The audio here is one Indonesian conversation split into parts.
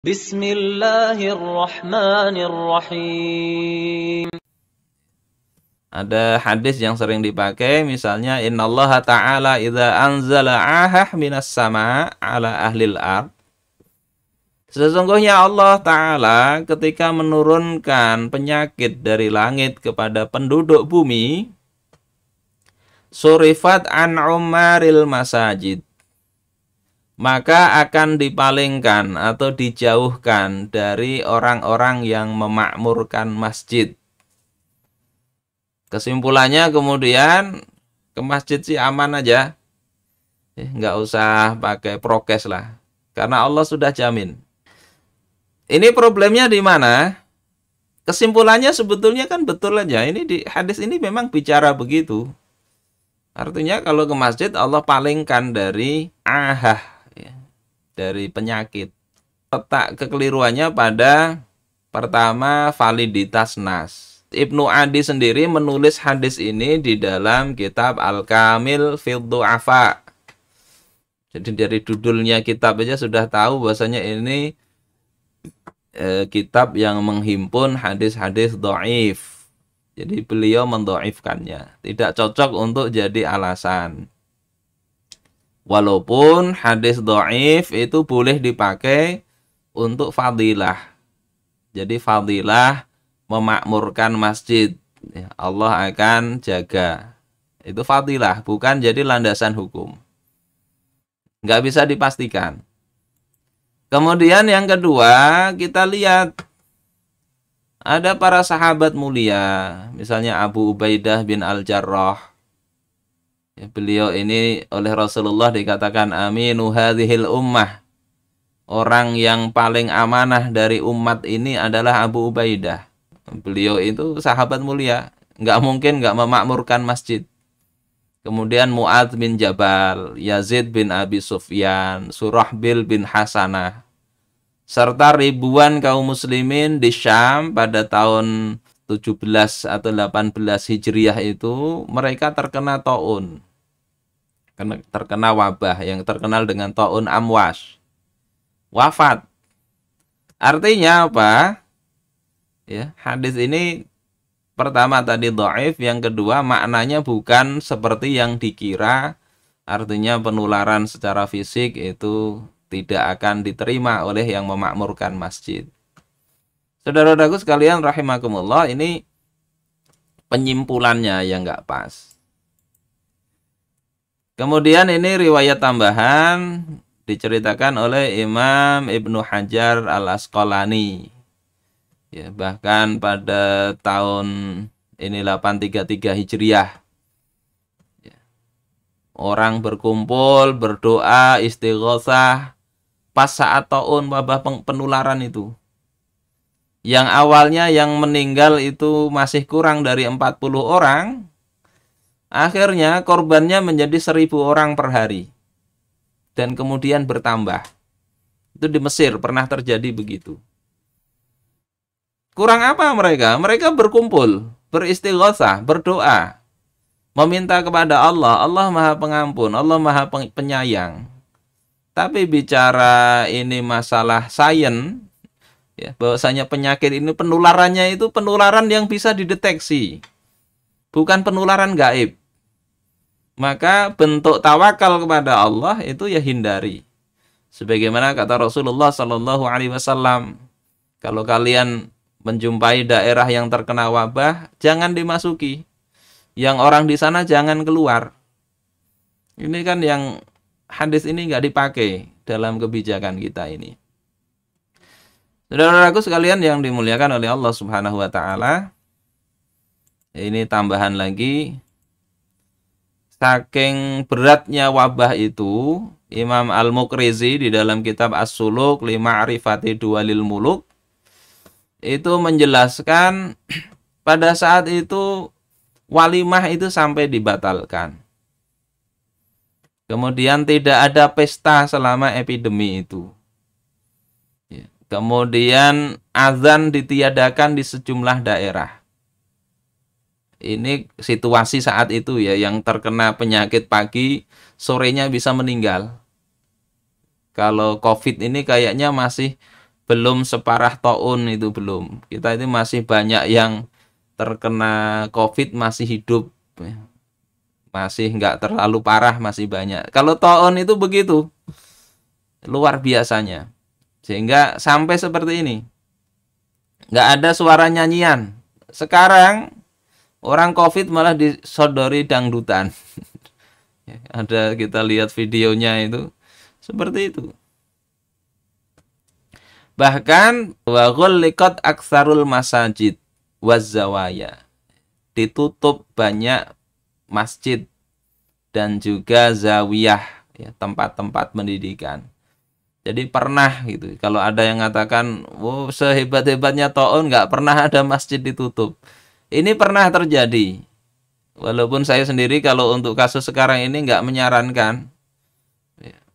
Bismillahirrahmanirrahim. Ada hadis yang sering dipakai, misalnya innallaha ta'ala idza anzala ahah minas sama' ala ahlil ard. Sesungguhnya Allah Ta'ala ketika menurunkan penyakit dari langit kepada penduduk bumi, surifat an umaril masajid, maka akan dipalingkan atau dijauhkan dari orang-orang yang memakmurkan masjid. Kesimpulannya kemudian ke masjid sih aman aja, nggak usah pakai prokes lah, karena Allah sudah jamin. Ini problemnya di mana? Kesimpulannya sebetulnya kan betul aja. Ini di hadis ini memang bicara begitu. Artinya kalau ke masjid Allah palingkan dari ahah, dari penyakit. Letak kekeliruannya pada pertama validitas nas. Ibnu Adi sendiri menulis hadis ini di dalam kitab Al-Kamil fil Du'afa. Jadi dari judulnya kitab aja sudah tahu bahwasanya ini kitab yang menghimpun hadis-hadis dhaif. Jadi beliau mendhaifkannya. Tidak cocok untuk jadi alasan. Walaupun hadis dhaif itu boleh dipakai untuk fadilah. Jadi fadilah memakmurkan masjid, Allah akan jaga. Itu fadilah, bukan jadi landasan hukum. Nggak bisa dipastikan. Kemudian yang kedua, kita lihat ada para sahabat mulia, misalnya Abu Ubaidah bin Al-Jarrah. Beliau ini oleh Rasulullah dikatakan aminu hadhil ummah. Orang yang paling amanah dari umat ini adalah Abu Ubaidah. Beliau itu sahabat mulia, nggak mungkin nggak memakmurkan masjid. Kemudian Mu'adz bin Jabal, Yazid bin Abi Sufyan, Surahbil bin Hasanah, serta ribuan kaum muslimin di Syam pada tahun 17 atau 18 Hijriah itu, mereka terkena taun. Terkena wabah yang terkenal dengan taun Amwas. Wafat. Artinya apa? Ya, hadis ini pertama tadi dhaif, yang kedua maknanya bukan seperti yang dikira. Artinya penularan secara fisik itu tidak akan diterima oleh yang memakmurkan masjid. Saudara-saudaraku sekalian rahimakumullah, ini penyimpulannya yang nggak pas. Kemudian ini riwayat tambahan diceritakan oleh Imam Ibnu Hajar Al-Asqalani. Ya, bahkan pada tahun ini 833 Hijriah. Ya. Orang berkumpul, berdoa, istighosah pas saat taun wabah penularan itu. Yang awalnya yang meninggal itu masih kurang dari 40 orang. Akhirnya korbannya menjadi 1000 orang per hari. Dan kemudian bertambah. Itu di Mesir pernah terjadi begitu. Kurang apa mereka? Mereka berkumpul, beristighosah, berdoa. Meminta kepada Allah. Allah Maha Pengampun, Allah Maha Penyayang. Tapi bicara ini masalah sains, ya, bahwasanya penyakit ini penularannya itu penularan yang bisa dideteksi. Bukan penularan gaib. Maka bentuk tawakal kepada Allah itu ya hindari. Sebagaimana kata Rasulullah Sallallahu Alaihi Wasallam, kalau kalian menjumpai daerah yang terkena wabah, jangan dimasuki. Yang orang di sana jangan keluar. Ini kan yang hadis ini nggak dipakai dalam kebijakan kita ini. Saudara-saudaraku sekalian yang dimuliakan oleh Allah Subhanahu Wa Taala, ini tambahan lagi. Saking beratnya wabah itu, Imam Al-Muqrizi di dalam kitab As-Suluk li Ma'rifati Duwalil Muluk itu menjelaskan pada saat itu walimah itu sampai dibatalkan. Kemudian tidak ada pesta selama epidemi itu. Kemudian azan ditiadakan di sejumlah daerah. Ini situasi saat itu ya, yang terkena penyakit pagi, sorenya bisa meninggal. Kalau COVID ini kayaknya masih belum separah taun itu belum. Kita itu masih banyak yang terkena COVID masih hidup, ya. Masih nggak terlalu parah, masih banyak. Kalau taun itu begitu, luar biasanya. Sehingga sampai seperti ini, nggak ada suara nyanyian. Sekarang orang COVID malah disodori dangdutan. Ada kita lihat videonya itu seperti itu. Bahkan wa ghulliqat aktsarul masajid wazawaya. Ditutup banyak masjid dan juga zawiyah, ya, tempat-tempat pendidikan. Jadi pernah gitu, kalau ada yang mengatakan, oh sehebat-hebatnya taun nggak pernah ada masjid ditutup. Ini pernah terjadi. Walaupun saya sendiri kalau untuk kasus sekarang ini nggak menyarankan.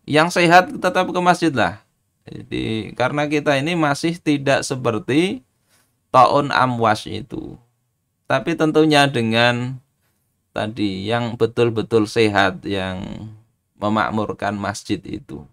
Yang sehat tetap ke masjid lah. Jadi karena kita ini masih tidak seperti taun amwas itu. Tapi tentunya dengan tadi yang betul-betul sehat, yang memakmurkan masjid itu.